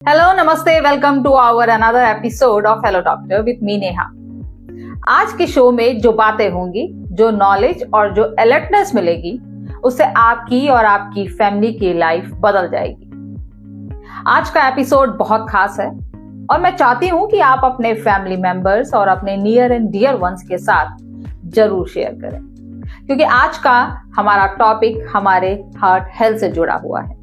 Hello नमस्ते welcome to our another episode of hello doctor with me Neha. आज के show में जो बातें होंगी, जो नॉलेज और जो अलर्टनेस मिलेगी, उससे आपकी और आपकी फैमिली की लाइफ बदल जाएगी। आज का एपिसोड बहुत खास है और मैं चाहती हूं कि आप अपने फैमिली मेंबर्स और अपने नियर एंड डियर वंस के साथ जरूर शेयर करें, क्योंकि आज का हमारा टॉपिक हमारे हार्ट हेल्थ से जुड़ा हुआ है।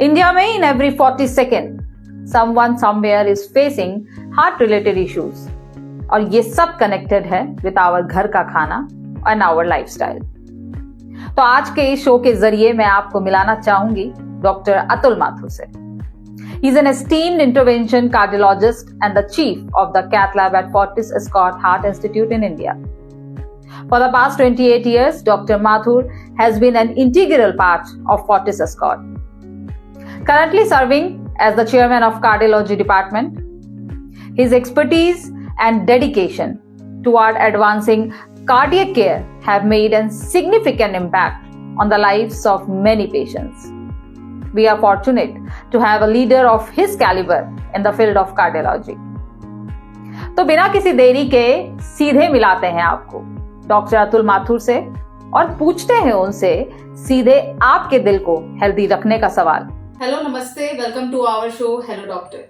इंडिया में in every 40 seconds, someone somewhere is facing heart related issues और ये सब कनेक्टेड है विद आवर घर का खाना एंड आवर लाइफस्टाइल। तो आज के इस शो के जरिए मैं आपको मिलाना चाहूंगी डॉक्टर अतुल माथुर से। He is an esteemed intervention cardiologist and the chief of the cath lab at Fortis Escorts Heart Institute in India. For the past 28 years, Dr. Mathur has been an integral part of Fortis Escorts. Currently serving as the chairman of cardiology department, his expertise and dedication toward advancing cardiac care have made a significant impact on the lives of many patients. We are fortunate to have a leader of his caliber in the field of cardiology. तो बिना किसी देरी के सीधे मिलाते हैं आपको doctor Atul Mathur से और पूछते हैं उनसे सीधे आपके दिल को हेल्दी रखने का सवाल। हेलो नमस्ते, welcome to our show hello doctor.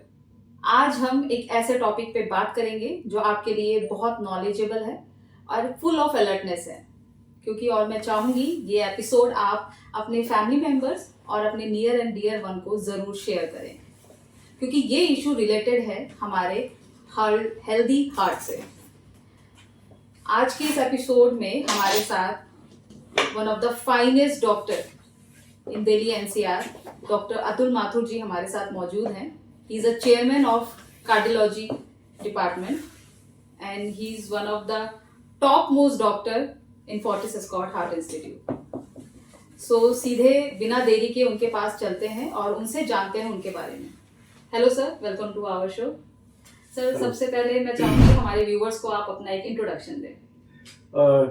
आज हम एक ऐसे टॉपिक पे बात करेंगे जो आपके लिए बहुत नॉलेजेबल है और फुल ऑफ अलर्टनेस है, क्योंकि और मैं चाहूँगी ये एपिसोड आप अपने फैमिली मेंबर्स और अपने नियर एंड डियर वन को ज़रूर शेयर करें, क्योंकि ये इशू रिलेटेड है हमारे हेल्दी हार्ट से। आज के इस एपिसोड में हमारे साथ one of the finest doctor in Delhi NCR doctor Atul Mathur ji हमारे साथ मौजूद हैं। He is a chairman of cardiology department and he is one of the top most doctor in Fortis Escorts Heart Institute. So सीधे बिना देरी के उनके पास चलते हैं और उनसे जानते हैं उनके बारे में। Hello sir, welcome to our show. Sir, सबसे पहले मैं चाहूँगी हमारे व्यूवर्स को आप अपना एक इंट्रोडक्शन दें।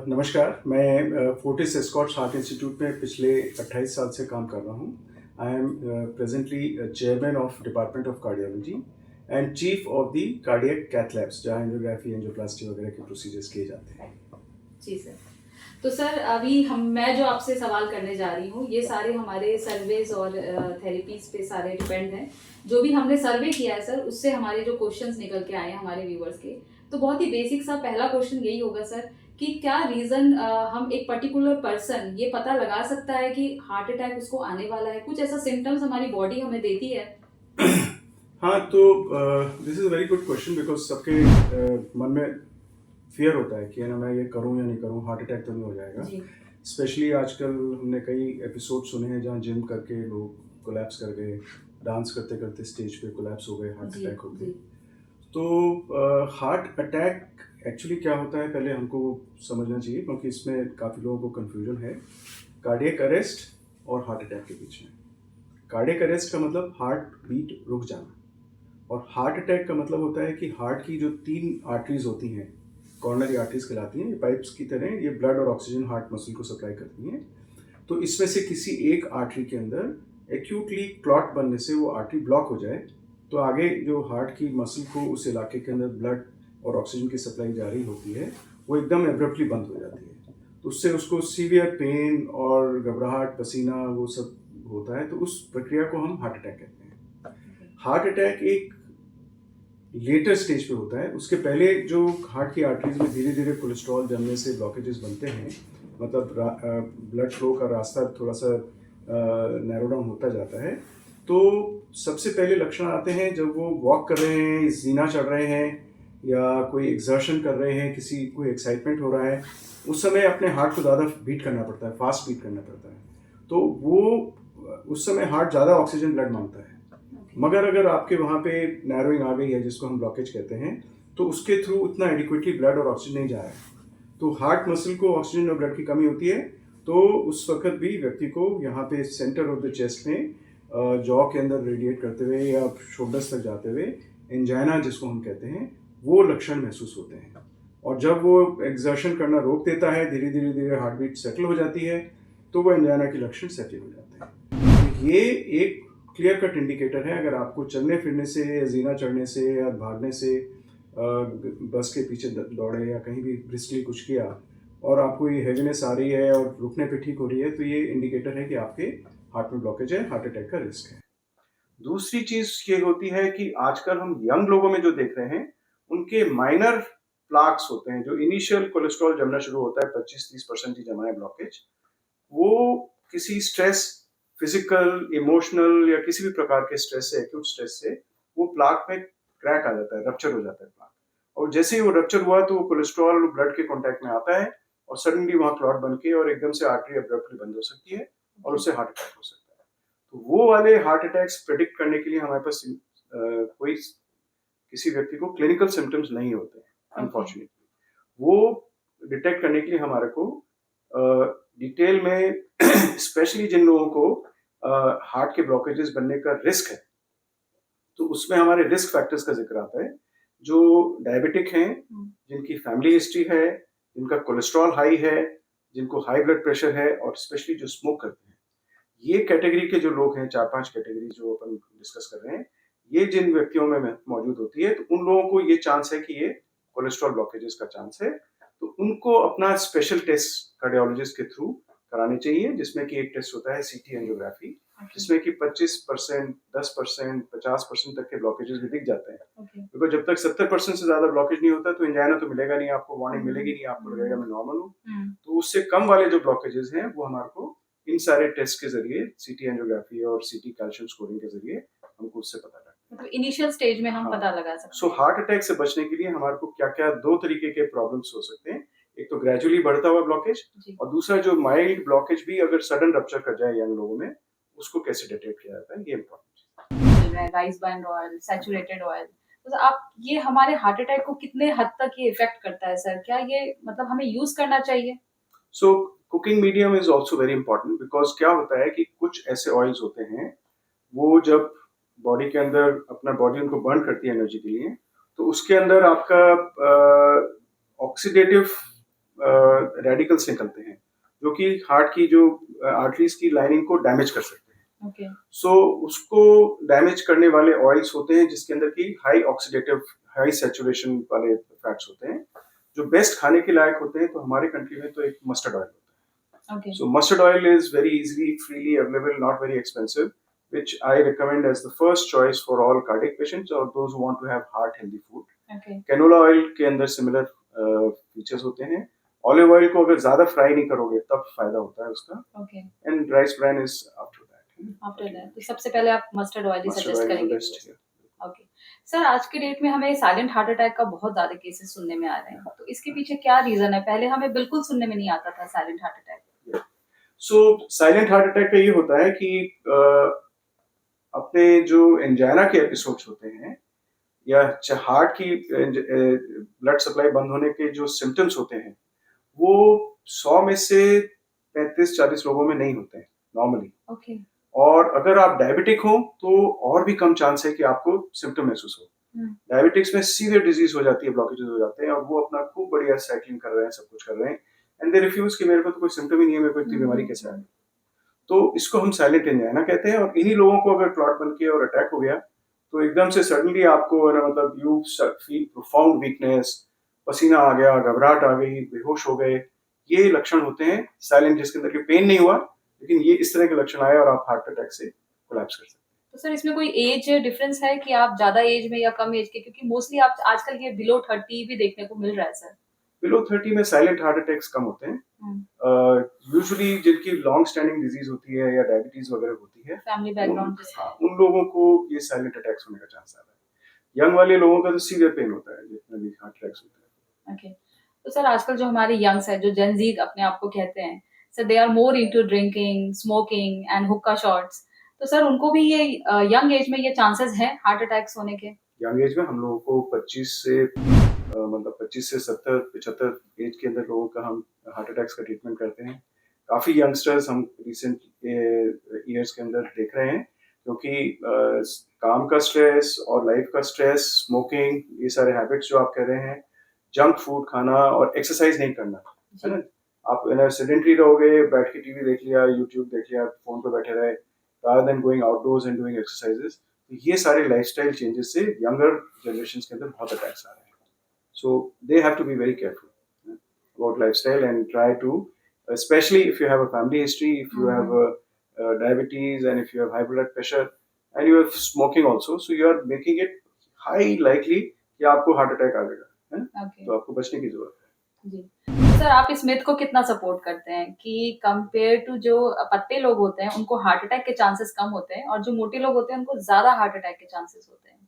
नमस्कार, मैं फोर्टिस एस्कॉर्ट्स हार्ट इंस्टीट्यूट में पिछले 28 साल से काम कर रहा हूँ। I am presently chairman of department of cardiology and chief of the cardiac cath labs, जहाँ एंजियोग्राफी एंजियोप्लास्टी वगैरह के प्रोसीजर्स किए जाते हैं। जी सर। तो सर, अभी मैं जो आपसे सवाल करने जा रही हूँ ये सारे हमारे सर्वेज और थेरेपीज पे सारे डिपेंड हैं। जो भी हमने सर्वे किया है सर, उससे हमारे जो क्वेश्चंस निकल के आए हैं हमारे व्यूवर्स के, तो बहुत ही बेसिक सा पहला क्वेश्चन यही होगा सर कि क्या रीजन हम एक पर्टिकुलर पर्सन ये पता लगा सकता है कि हार्ट अटैक उसको आने वाला है? कुछ ऐसा सिम्टम्स हमारी बॉडी हमें देती है? हाँ, तो this is a very good question, because सबके मन में फियर होता है कि ना मैं ये करूँ या नहीं करूँ, हार्ट अटैक तो नहीं हो जाएगा। स्पेशली आजकल हमने कई एपिसोड सुने हैं जहाँ जिम करके लोग कोलैप्स कर गए, डांस करते करते स्टेज पे कोलैप्स हो गए, हार्ट अटैक हो गए। तो हार्ट अटैक एक्चुअली क्या होता है पहले हमको समझना चाहिए, क्योंकि इसमें काफ़ी लोगों को कन्फ्यूजन है कार्डियक अरेस्ट और हार्ट अटैक के बीच में। कार्डियक अरेस्ट का मतलब हार्ट बीट रुक जाना, और हार्ट अटैक का मतलब होता है कि हार्ट की जो 3 आर्टरीज होती हैं, कॉर्नरी आर्टरीज कहलाती हैं, ये पाइप्स की तरह ये ब्लड और ऑक्सीजन हार्ट मसल को सप्लाई करती हैं। तो इसमें से किसी एक आर्टरी के अंदर एक्यूटली क्लॉट बनने से वो आर्टरी ब्लॉक हो जाए, तो आगे जो हार्ट की मसल को उस इलाके के अंदर ब्लड और ऑक्सीजन की सप्लाई जारी होती है वो एकदम एब्रप्टली बंद हो जाती है। तो उससे उसको सीवियर पेन और घबराहट, पसीना, वो सब होता है। तो उस प्रक्रिया को हम हार्ट अटैक कहते हैं। हार्ट अटैक एक लेटर स्टेज पे होता है। उसके पहले जो हार्ट की आर्टरीज में धीरे धीरे कोलेस्ट्रॉल जमने से ब्लॉकेजेस बनते हैं, मतलब ब्लड फ्लो का रास्ता थोड़ा सा नैरो डाउन होता जाता है। तो सबसे पहले लक्षण आते हैं जब वो वॉक कर रहे हैं, जीना चढ़ रहे हैं या कोई एक्सर्शन कर रहे हैं, किसी कोई एक्साइटमेंट हो रहा है, उस समय अपने हार्ट को ज़्यादा बीट करना पड़ता है, फास्ट बीट करना पड़ता है। तो वो उस समय हार्ट ज़्यादा ऑक्सीजन ब्लड मांगता है। मगर अगर आपके वहाँ पे नैरोइंग आ गई है, जिसको हम ब्लॉकेज कहते हैं, तो उसके थ्रू उतना एडिक्वेटली ब्लड और ऑक्सीजन नहीं जा रहा है, तो हार्ट मसल को ऑक्सीजन और ब्लड की कमी होती है। तो उस वक्त भी व्यक्ति को यहाँ पे सेंटर ऑफ द चेस्ट में जॉ के अंदर रेडिएट करते हुए या शोल्डर्स तक जाते हुए एंजाइना, जिसको हम कहते हैं, वो लक्षण महसूस होते हैं। और जब वो एक्सर्शन करना रोक देता है, धीरे धीरे धीरे हार्ट बीट सेटल हो जाती है, तो वो एंजाइना के लक्षण सेटल हो जाते हैं। तो ये एक क्लियर कट इंडिकेटर है। अगर आपको चलने फिरने से या जीना चढ़ने से या भागने से, बस के पीछे दौड़े या कहीं भी ब्रिस्कली कुछ किया और आपको ये हैवीनेस आ रही है और रुकने पे ठीक हो रही है, तो ये इंडिकेटर है कि आपके हार्ट में ब्लॉकेज है, हार्ट अटैक का रिस्क है। दूसरी चीज ये होती है कि आजकल हम यंग लोगों में जो देख रहे हैं, उनके माइनर प्लाक्स होते हैं, जो इनिशियल कोलेस्ट्रॉल जमना शुरू होता है, 25-30% ही जमा है ब्लॉकेज, वो किसी स्ट्रेस, फिजिकल, इमोशनल या किसी भी प्रकार के स्ट्रेस से, एक्यूट स्ट्रेस से, वो प्लाक में क्रैक आ जाता है, रप्चर हो जाता है प्लाक। और जैसे ही वो रप्चर हुआ तो वो कोलेस्ट्रॉल ब्लड के कांटेक्ट में आता है और सडनली वहाँ क्लॉट बन के और एकदम से आर्टरी अब्रप्टली बंद हो सकती है और उससे हार्ट अटैक हो सकता है। तो वो वाले हार्ट अटैक्स प्रेडिक्ट करने के लिए हमारे पास कोई किसी व्यक्ति को क्लिनिकल सिम्टम्स नहीं होते हैं अनफॉर्चुनेटली। वो डिटेक्ट करने के लिए हमारे को डिटेल में स्पेशली जिन लोगों को हार्ट के ब्लॉकेजेस बनने का रिस्क है, तो उसमें हमारे रिस्क फैक्टर्स का जिक्र आता है। जो डायबिटिक हैं, जिनकी फैमिली हिस्ट्री है, जिनका कोलेस्ट्रॉल हाई है, जिनको हाई ब्लड प्रेशर है और स्पेशली जो स्मोक करते हैं, ये कैटेगरी के जो लोग हैं, 4-5 कैटेगरी जो अपन डिस्कस कर रहे हैं, ये जिन व्यक्तियों में मौजूद होती है, तो उन लोगों को ये चांस है कि ये कोलेस्ट्रॉल ब्लॉकेजेस का चांस है। तो उनको अपना स्पेशल टेस्ट कार्डियोलॉजिस्ट के थ्रू कराने चाहिए, जिसमें कि एक टेस्ट होता है सीटी एंजियोग्राफी, जिसमें कि 25%, 10%, 50% तक के ब्लॉकेजेस भी दिख जाते हैं। बिकॉज जब तक 70% से ज्यादा ब्लॉकेज नहीं होता तो एंजाइना तो मिलेगा नहीं, आपको वार्निंग मिलेगी नहीं, आपको लगेगा मैं नॉर्मल हूँ। तो उससे कम वाले जो ब्लॉकेजेस हैं वो हमारे को इन सारे टेस्ट के जरिए, सीटी एंजियोग्राफी और सीटी कैल्शियम स्कोरिंग के जरिए हमको उससे पता लगता है। मतलब इनिशियल स्टेज में हम पता लगा सकते हैं। सो हार्ट अटैक से बचने के लिए हमारे को क्या क्या 2 तरीके के प्रॉब्लम्स हो सकते हैं। एक तो ग्रेजुअली बढ़ता हुआ ब्लॉकेज, और दूसरा जो माइल्ड ब्लॉकेज भी अगर सडन रप्चर कर जाए यंग लोगों में, उसको कैसे डिटेक्ट किया जाता है, ये important. Rice bran oil, saturated oil, तो आप ये हमारे हार्ट अटैक को कितने हद तक ये इफेक्ट करता है सर? क्या ये मतलब हमें यूज करना चाहिए? So cooking medium is also very important, because क्या होता है कि कुछ ऐसे ऑयल्स होते हैं, वो जब बॉडी के अंदर अपना बॉडी उनको बर्न करती है एनर्जी के लिए, तो उसके अंदर आपका ऑक्सीडेटिव रेडिकल्स निकलते हैं, जो कि हार्ट की जो आर्टरीज की लाइनिंग को डैमेज कर सकते हैं। सो उसको डैमेज करने वाले ऑयल्स होते हैं जिसके अंदर की हाई ऑक्सीडेटिव, हाई सैचुरेशन वाले फैट्स होते हैं, जो बेस्ट खाने के लायक होते हैं। तो हमारे कंट्री में तो एक मस्टर्ड ऑयल होता है। So mustard oil is very easily, freely available, not very expensive, which I recommend as the first choice for all cardiac patients or those who want to have heart healthy food. Canola oil के अंदर similar features होते हैं। Olive oil को अगर ज्यादा fry नहीं करोगे तब फायदा होता है उसका। And rice bran is after that. After that, तो सबसे पहले आप मस्टर्ड ऑयल ही सजेस्ट करेंगे। ओके सर, आज के डेट में हमें साइलेंट हार्ट अटैक का बहुत ज्यादा केसेस सुनने में आ रहे हैं, तो इसके पीछे क्या रीजन है? पहले हमें बिल्कुल सुनने में नहीं आता था साइलेंट हार्ट अटैक। सो साइलेंट हार्ट अटैक का ये होता है कि अपने जो एंजाइना के एपिसोड्स होते हैं या हार्ट की ब्लड सप्लाई बंद होने के जो सिम्टम्स होते हैं, वो 100 में से 35-40 लोगों में नहीं होते हैं नॉर्मली। और अगर आप डायबिटिक हो तो और भी कम चांस है कि आपको सिम्टम महसूस हो। डायबिटिक्स में सीवियर डिजीज हो जाती है, ब्लॉकेजेस हो जाते हैं, और वो अपना खूब बढ़िया साइक्लिंग कर रहे हैं, सब कुछ कर रहे हैं, एंड दे रिफ्यूज कि मेरे को तो कोई सिम्टम ही नहीं है, मेरे को इतनी बीमारी कैसे आ गई। तो इसको हम साइलेंट एंजाइना कहते हैं। और इन्हीं लोगों को अगर क्लॉट बन के और अटैक हो गया तो एकदम से सडनली आपको मतलब यू फील प्रोफाउंड वीकनेस, पसीना आ गया, घबराहट आ गई, बेहोश हो गए, ये लक्षण होते हैं साइलेंट, जिसके अंदर पेन नहीं हुआ लेकिन ये इस तरह के लक्षण आए और आप हार्ट अटैक से कोलैप्स कर सकते हैं। तो सर इसमें कोई एज डिफरेंस है कि आप ज्यादा एज में या कम एज के? क्योंकि मोस्टली आप आजकल ये बिलो 30 भी देखने को मिल रहा है सर। बिलो 30 में साइलेंट हार्ट अटैक्स कम होते हैं। यूजुअली जिनकी लॉन्ग स्टैंडिंग डिजीज होती है या डायबिटीज वगैरह होती है, फैमिली बैकग्राउंड, उन लोगों को ये साइलेंट अटैक्स होने का चांस आता है। यंग वाले लोगों का तो सीवियर पेन होता है जितना भी हार्ट अटैक्स होता है। ओके, तो सर आजकल जो हमारे यंग्स है, जो जेन ज़ी अपने आप को कहते हैं, sir they are more into drinking, smoking and hookah shots, तो सर उनको भी ये यंग एज में ये चांसेस हैं हार्ट अटैक्स होने के? यंग एज में हम लोगों को 25 से 70-75 एज के अंदर लोगों का हम हार्ट अटैक्स का ट्रीटमेंट करते हैं। काफ़ी यंगस्टर्स हम रिसेंट ईयर्स के अंदर देख रहे हैं, क्योंकि काम का स्ट्रेस और लाइफ का स्ट्रेस, स्मोकिंग, ये सारे हैबिट्स जो आप कह रहे हैं, जंक फूड खाना और एक्सरसाइज नहीं करना, है ना। आप सेडेंटरी रहोगे, बैठ के टीवी देख लिया, यूट्यूब देख लिया, फोन पे बैठे रहे, rather than going outdoors and doing exercises. तो ये सारे लाइफस्टाइल चेंजेस से यंगर जनरेशन के अंदर बहुत अटैक्स आ रहे हैं. So they have to be very careful about lifestyle and try to, especially if you have a family history, if you have diabetes and if you have high blood pressure and you have smoking also, so you are making it high likely कि आपको heart attack आ जाएगा, है ना? तो आपको बचने की जरूरत है. जी. सर, आप इस मिथ को कितना सपोर्ट करते हैं कि कंपेयर टू जो पतले लोग होते हैं उनको हार्ट अटैक के चांसेस कम होते हैं और जो मोटे लोग होते हैं उनको ज्यादा हार्ट अटैक के चांसेस होते हैं?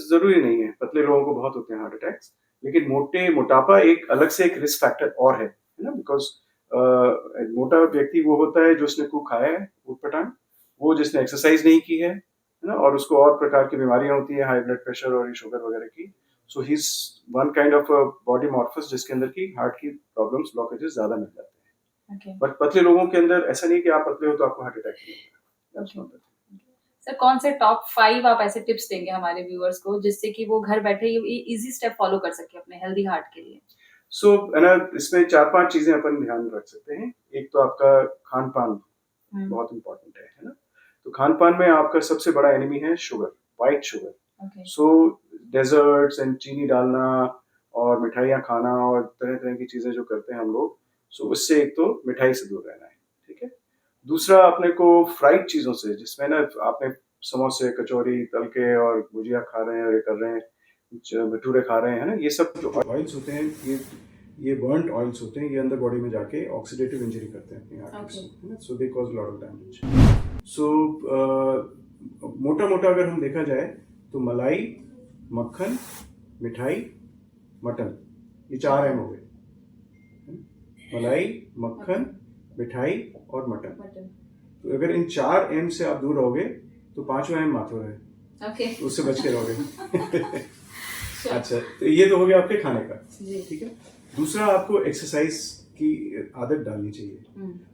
जरूरी नहीं है. पतले लोगों को बहुत होते हैं हार्ट अटैक्स, लेकिन मोटापा एक अलग से एक रिस्क फैक्टर और है ना. बिकॉज मोटा व्यक्ति वो होता है जो उसने खूब खाया है ऊटपटांग, वो जिसने एक्सरसाइज नहीं की है ना, और उसको और प्रकार की बीमारियां होती है, हाई ब्लड प्रेशर और शुगर वगैरह की. So he is one kind of body morphs जिसके अंदर की हार्ट की प्रॉब्लम्स ब्लॉकेजेस ज्यादा मिल जाते हैं. बट पतले लोगों के अंदर ऐसा नहीं कि आप पतले हो तो आपको हार्ट अटैक नहीं होगा. सर, कौन से टॉप 5 आप ऐसे टिप्स देंगे हमारे व्यूअर्स को जिससे कि वो घर बैठे ये इजी स्टेप फॉलो कर सके अपने हेल्दी हार्ट के लिए? सो है ना, इसमें 4-5 चीजें अपन ध्यान रख सकते हैं. एक तो आपका खान पान बहुत इंपॉर्टेंट है ना. तो खान पान में आपका सबसे बड़ा एनिमी है sugar, white sugar. So desserts and चीनी डालना और मिठाइयाँ खाना और तरह तरह की चीजें जो करते हैं हम लोग, सो उससे एक तो मिठाई से दूर रहना है. ठीक है. दूसरा, अपने को फ्राइड चीजों से, जिसमें ना आपने समोसे, कचौरी तल के और भुजिया खा रहे हैं और ये कर रहे हैं, भटूरे खा रहे हैं ना, ये सब जो ऑयल्स होते हैं, ये बर्न्ड ऑयल्स होते हैं, ये अंदर बॉडी में जाके ऑक्सीडेटिव इंजरी करते हैं अपनी आर्टरीज को, है ना. So they cause lot of damage. So मोटा अगर हम देखा जाए तो मलाई, मक्खन, मिठाई, मटन, ये 4 एम हो गए. मलाई, मक्खन, मिठाई और मटन. तो अगर इन 4 एम से आप दूर रहोगे तो 5वां एम माथुर है. तो उससे बच के रहोगे. अच्छा, तो ये तो हो गया आपके खाने का. ठीक है. दूसरा, आपको एक्सरसाइज की आदत डालनी चाहिए.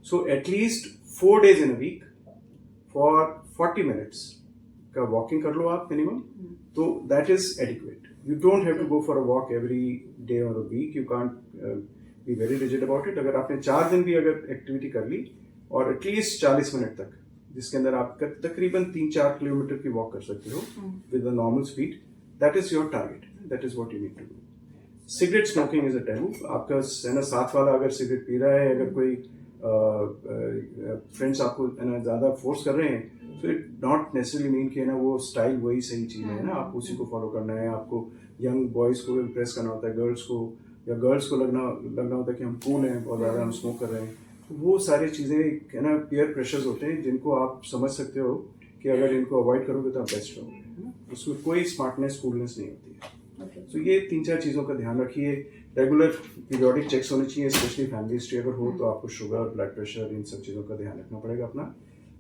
So at least 4 days in a week for 40 minutes का वॉकिंग कर लो आप मिनिमम. तो that is adequate. You don't have to go for a walk every day और a week. You can't be very rigid about it. अगर आपने 4 दिन भी अगर एक्टिविटी कर ली और एटलीस्ट 40 मिनट तक, जिसके अंदर आप तकरीबन 3-4 किलोमीटर की वॉक कर सकते हो with a normal speed, that is your target. That is what you need to do. Cigarette smoking is a taboo. आपका है ना साथ वाला अगर सिगरेट पी रहा है, अगर कोई फ्रेंड्स आपको है ना ज्यादा फोर्स कर रहे हैं, तो इट नॉट नेसेसरली मीन कि है ना वो स्टाइल वही सही चीज है ना. आप उसी को फॉलो करना है. आपको यंग बॉयज को इम्प्रेस करना होता है, गर्ल्स को लगना होता है कि हम कूल हैं, बहुत ज्यादा हम स्मोक कर रहे हैं. तो वो सारी चीजें है ना पीयर प्रेशर्स होते हैं, जिनको आप समझ सकते हो कि अगर इनको अवॉइड करोगे तो आप बेस्ट रहोगे, है ना. उसमें कोई स्मार्टनेस, कूलनेस नहीं होती है. तो ये 3-4 चीज़ों का ध्यान रखिए. रेगुलर पीरियोडिक चेक्स होने चाहिए, स्पेशली फैमिली हिस्ट्री अगर हो तो आपको शुगर, ब्लड प्रेशर, इन सब चीज़ों का ध्यान रखना पड़ेगा अपना.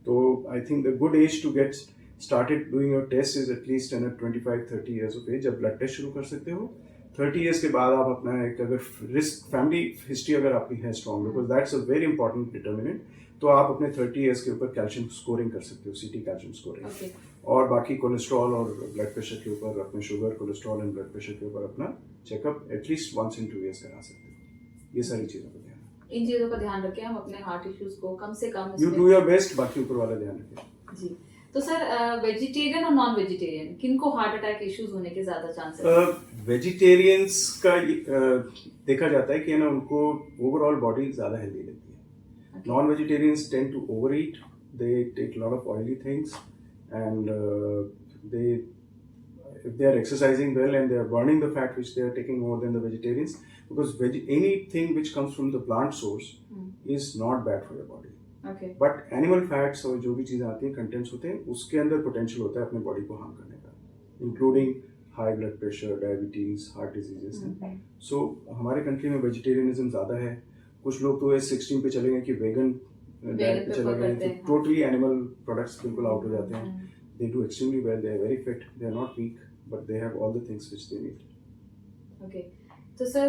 तो I think the good age to get started doing your test is at least 25-30 years of age. जब ब्लड टेस्ट शुरू कर सकते हो 30 ईयर्स के बाद आप अपना एक अगर रिस्क फैमिली हिस्ट्री अगर आपकी है strong, because that's a very important determinant, तो आप अपने 30 ईयर्स के ऊपर कैल्शियम स्कोरिंग कर सकते हो, सीटी कैल्शियम स्कोरिंग. और बाकी कोलेस्ट्रॉल और ब्लड प्रेशर के ऊपर, अपने sugar, cholesterol and blood pressure के ऊपर अपना चेकअप एटलीस्ट 1 in 2 years करा सकते हो. ये सारी चीज़ों का ध्यान, इन चीजों का ध्यान रखें हम अपने हार्ट इश्यूज को कम से कम. यू डू योर बेस्ट, बाकी ऊपर वाला ध्यान रखें. जी. तो सर, वेजिटेरियन और नॉन वेजिटेरियन किनको हार्ट अटैक इश्यूज होने के ज्यादा चांसेस हैं? वेजिटेरियंस का देखा जाता है कि ना उनको ओवरऑल बॉडी ज्यादा हेल्दी रहती है. Non vegetarians tend to over eat, they take lot of oily things and if they are exercising well and they are burning the fat which they are taking more than the vegetarians, because anything which comes from the plant source is not bad for your body. But animal fats और जो भी चीज़ें आती हैं, contents होते हैं, उसके अंदर पोटेंशियल होता है अपने बॉडी को हार्म करने का, including high blood pressure, diabetes, heart diseases हैं. सो हमारे कंट्री में वेजिटेरियनिज्म ज़्यादा है. कुछ लोग तो इस 16 पे चले गए कि वेगन डाइट पे चले गए, तो टोटली एनिमल प्रोडक्ट्स बिल्कुल आउट हो जाते हैं. They do extremely well, they are very fit, they are not weak, but they have all the things which they need. Okay. तो सर,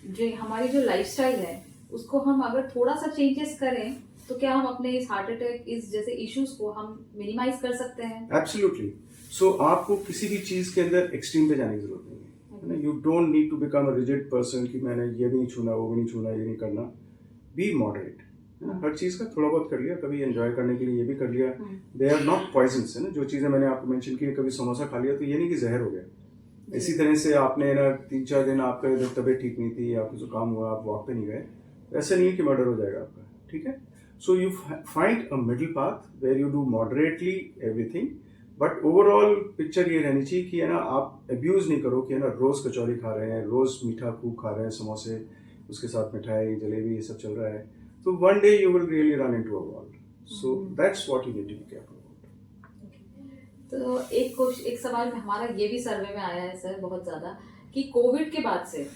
जो हमारी जो लाइफस्टाइल है उसको हम अगर थोड़ा सा चेंजेस करें तो क्या हम अपने इस हार्ट अटैक, इस जैसे इश्यूज को हम मिनिमाइज कर सकते हैं? एब्सोल्युटली. सो आपको किसी भी चीज के अंदर एक्सट्रीम पे जाने की जरूरत नहीं है. You don't need to become a rigid person कि मैंने ये भी नहीं छूना, वो भी नहीं छूना, ये नहीं करना. B moderate. है ना, हर चीज़ का थोड़ा बहुत कर लिया, कभी एंजॉय करने के लिए ये भी कर लिया। दे आर नॉट पॉइजन्स, है ना, जो चीज़ें मैंने आपको मेंशन की, कभी समोसा खा लिया तो ये नहीं कि जहर हो गया। इसी तरह से आपने ना 3-4 दिन आपका इधर तबीयत ठीक नहीं थी, आपको जो काम हुआ, आप वॉक पे नहीं गए, ऐसा नहीं है कि मर्डर हो जाएगा आपका, ठीक है। So you find a middle path where you do moderately everything, but overall picture ये रहनी चाहिए कि है ना, आप अब्यूज़ नहीं करो कि है ना रोज़ कचौरी खा रहे हैं, रोज़ मीठा खूब खा रहे हैं, समोसे, उसके साथ मिठाई, जलेबी, ये सब चल रहा है, तो one day you will really run into a wall. So that's what you need to be careful about. तो एक सवाल हमारा ये भी सर्वे में आया है सर बहुत ज्यादा कि कोविड के बाद से,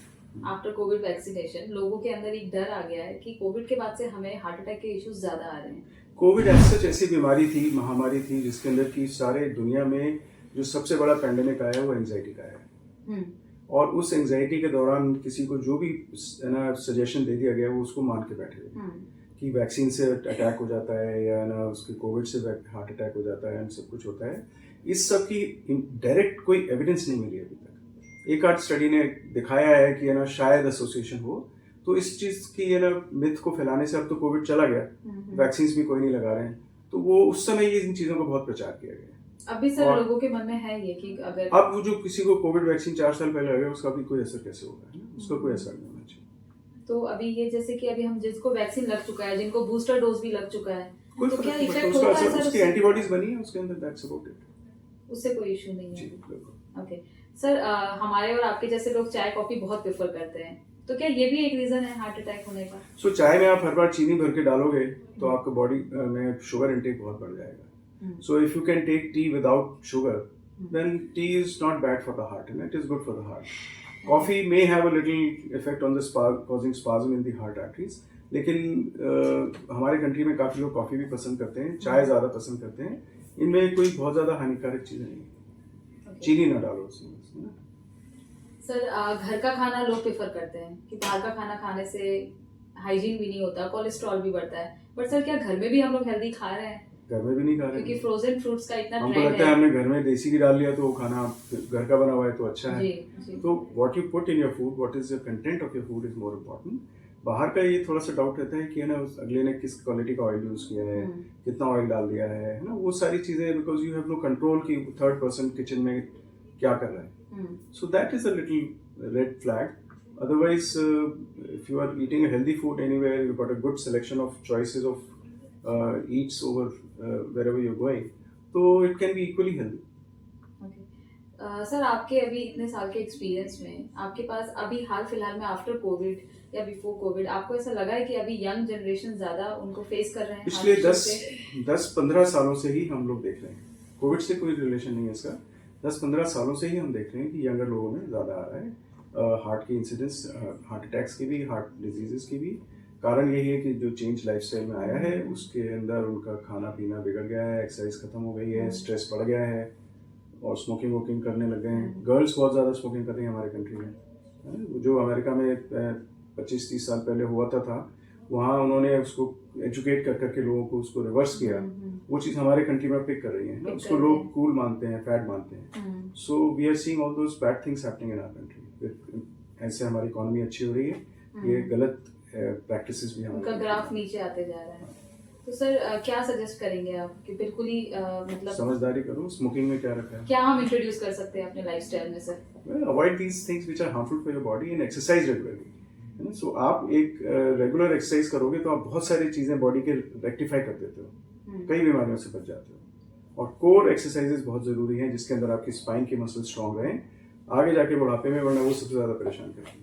आफ्टर कोविड वैक्सीनेशन, लोगों के अंदर एक डर आ गया है कि कोविड के बाद से हमें हार्ट अटैक के इश्यूज ज्यादा आ रहे हैं। कोविड ऐसी ऐसी बीमारी थी, महामारी थी, जिसके अंदर की सारे दुनिया में जो सबसे बड़ा पैंडेमिक आया है वो एंजाइटी का है। और उस एंजाइटी के दौरान किसी को जो भी ना सजेशन दे दिया गया वो उसको मान के बैठे हुए कि वैक्सीन से अटैक हो जाता है या ना उसके कोविड से हार्ट अटैक हो जाता है, सब कुछ होता है। इस सब की डायरेक्ट कोई एविडेंस नहीं मिली अभी तक। एक आध स्टडी ने दिखाया है कि ना शायद एसोसिएशन हो, तो इस चीज की ये ना मिथ को फैलाने से अब तो कोविड चला गया, वैक्सीन भी कोई नहीं लगा रहे हैं, तो वो उस समय ये इन चीजों का बहुत प्रचार किया गया। अभी सर लोगों के मन में है ये कि अगर अब वो जो किसी को कोविड वैक्सीन 4 साल पहले लगा उसका भी कोई असर कैसे होगा, है ना, उसका कोई असर नहीं होना चाहिए। तो अभी ये जैसे कि अभी हम जिसको वैक्सीन लग चुका है, जिनको बूस्टर डोज भी लग चुका है, कोई तो क्या इफेक्ट उसका होगा असर, सर? उसकी एंटीबॉडीज बनी है उसके अंदर, दैट्स अबाउट इट, उससे कोई इशू नहीं है। जी बिल्कुल। ओके सर, हमारे और आपके जैसे लोग चाय कॉफी बहुत प्रेफर करते हैं, तो क्या ये भी एक रीजन है हार्ट अटैक होने का? सो चाय में आप हर बार चीनी भर के डालोगे तो आपका बॉडी में शुगर इंटेक बहुत बढ़ जाएगा। So if you can take tea without sugar, then tea is not bad for the heart, and it is good for the heart. Coffee may have a little effect on the causing spasm in the heart arteries. लेकिन हमारे country में काफी लोग coffee भी पसंद करते हैं, चाय ज्यादा पसंद करते हैं। इनमें कोई बहुत ज्यादा हानिकारक चीजें नहीं है, चीनी ना डालो उसमें। सर घर का खाना लोग प्रेफर करते हैं कि बाहर का खाना खाने से हाइजीन भी नहीं होता, कोलेस्ट्रॉल भी बढ़ता है, बट सर क्या घर में भी हम लोग हेल्दी खा रहे हैं? घर में भी नहीं खा रहे, क्योंकि फ्रोजन फ्रूट्स का इतना हमको ट्रेंड लगता है हमने घर में देसी घी डाल लिया तो वो खाना घर का बना हुआ है तो अच्छा है। जी। तो what you put in your food, what is the content of your food is more important. बाहर का ये थोड़ा सा डाउट रहता है कि है ना अगले ने किस क्वालिटी का ऑयल यूज किया है, कितना ऑयल डाल दिया है ना, वो सारी चीजें, because you have no control कि थर्ड पर्सन किचन में क्या कर रहा है। So that is a little red flag. Otherwise, if you are eating a healthy food anywhere, you've got a good selection of choices of eats over wherever you're going, so it can be equally healthy. Sir आपके अभी इतने साल के experience में आपके पास अभी हाल फिलहाल में आफ्टर कोविड या बिफोर कोविड आपको ऐसा लगा है कि अभी यंग जनरेशन ज्यादा उनको फेस कर रहे हैं? पिछले 10-15 सालों से ही हम लोग देख रहे हैं, कोविड से कोई रिलेशन नहीं है इसका, 10-15 सालों से ही हम देख रहे हैं कि यंगर लोगों में ज्यादा आ रहा है हार्ट की इंसिडेंस, हार्ट अटैक्स की भी, हार्ट डिजीजेस की भी। कारण यही है कि जो चेंज लाइफस्टाइल में आया है उसके अंदर उनका खाना पीना बिगड़ गया है, एक्सरसाइज खत्म हो गई है, स्ट्रेस बढ़ गया है और स्मोकिंग वोकिंग करने लग गए हैं। गर्ल्स बहुत ज़्यादा स्मोकिंग कर रही हैं हमारे कंट्री में। जो अमेरिका में 25-30 साल पहले हुआ था वहाँ उन्होंने उसको एजुकेट कर करके लोगों को उसको रिवर्स किया, वो चीज़ हमारे कंट्री में पिक कर रही है ना, उसको लोग कूल मानते हैं, फैड मानते हैं। So we are seeing all those bad things happening in our country. ऐसे हमारी इकोनॉमी अच्छी हो रही है, ये गलत प्रैक्टिसेस भी उनका ग्राफ नीचे आते जा रहा है। तो सर क्या सजेस्ट करेंगे आप कि बिल्कुल ही मतलब समझदारी करो, स्मोकिंग में क्या रखा है, क्या हम इंट्रोड्यूस कर सकते हैं अपने लाइफस्टाइल में sir? Well avoid these things which are harmful for your body and exercise regularly, है ना। सो आप एक रेगुलर एक्सरसाइज करोगे तो आप बहुत सारी चीजें बॉडी के रेक्टिफाई कर देते हो, कई बीमारियों से बच जाते हो। और कोर एक्सरसाइजेस बहुत जरूरी हैं जिसके अंदर आपकी स्पाइन की मसल स्ट्रांग रहें आगे जाके बुढ़ापे में, वरना वो सबसे ज्यादा परेशान करती है।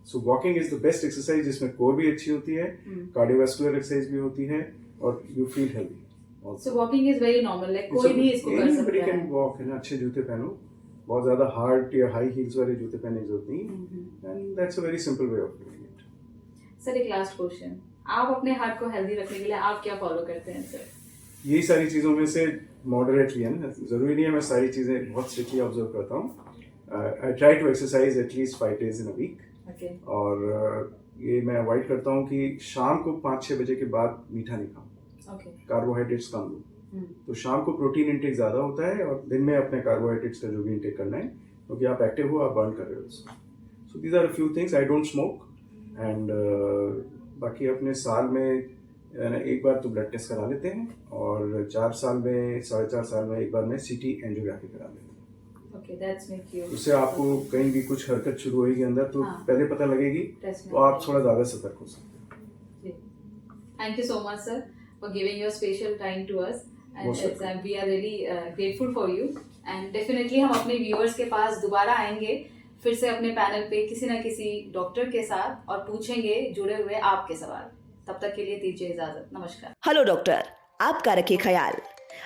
So walking is the best exercise जिसमें कोर भी अच्छी होती है, कार्डियोवास्कुलर एक्सरसाइज भी होती है और you feel healthy. So walking is very normal, like कोई भी इसको कर सकता है। कैन वॉक, है ना। अच्छे जूते पहनो, बहुत ज्यादा हार्ड या हाई हील्स वाले जूते पहनने की जरूरत नहीं, and that's a very simple way of doing it. Sir एक लास्ट क्वेश्चन, आप अपने हार्ट को हेल्दी रखने के लिए आप क्या फॉलो करते हैं सर? यही सारी चीजों में से मॉडरेटली, है ना, जरूरी नहीं है मैं सारी चीजें बहुत स्ट्रिक्टली ऑब्जर्व करता हूँ। I try to exercise at least 5 days in a week. Okay. और ये मैं अवॉइड करता हूँ कि शाम को 5-6 बजे के बाद मीठा नहीं खाऊं, कार्बोहाइड्रेट्स कम लूँ। तो शाम को प्रोटीन इंटेक ज़्यादा होता है और दिन में अपने कार्बोहाइड्रेट्स का जो भी इंटेक करना है, क्योंकि आप एक्टिव हो, आप बर्न कर रहे हो उसको। So these are a few things. I don't smoke and बाकी अपने साल में एक बार तो ब्लड टेस्ट करा लेते हैं और 4 साल में 4.5 साल में एक बार मैं सीटी एंजियोग्राफी करा लेते हैं। Okay, that's make you. उससे आपको कहीं भी कुछ हरकत शुरू होगी अंदर तो हाँ। पहले पता लगेगी, तो आप थोड़ा ज़्यादा सतर्क हो सकते हैं। Thank you so much, sir, for giving your special time to us. And Most welcome. we are really grateful for you. And definitely हम अपने viewers के पास दोबारा आएंगे फिर से अपने पैनल पे किसी ना किसी डॉक्टर के साथ और पूछेंगे जुड़े हुए आपके सवाल। तब तक के लिए दीजिए इजाजत। नमस्कार। हेलो डॉक्टर, आपका रखिए ख्याल।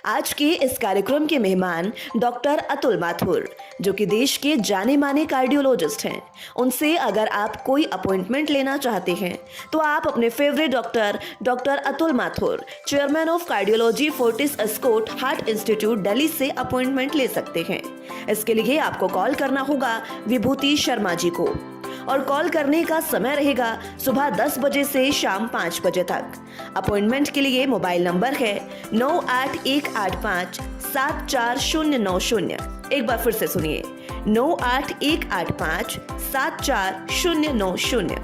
आज के इस कार्यक्रम के मेहमान डॉक्टर अतुल माथुर, जो कि देश के जाने माने कार्डियोलॉजिस्ट हैं। उनसे अगर आप कोई अपॉइंटमेंट लेना चाहते हैं तो आप अपने favourite doctor Atul Mathur, chairman of cardiology Fortis Escorts heart institute Delhi से अपॉइंटमेंट ले सकते हैं। इसके लिए आपको कॉल करना होगा विभूति शर्मा जी को, और कॉल करने का समय रहेगा सुबह 10 बजे से शाम 5 बजे तक। अपॉइंटमेंट के लिए मोबाइल नंबर है 9818574090। एक बार फिर से सुनिए, 9818574090।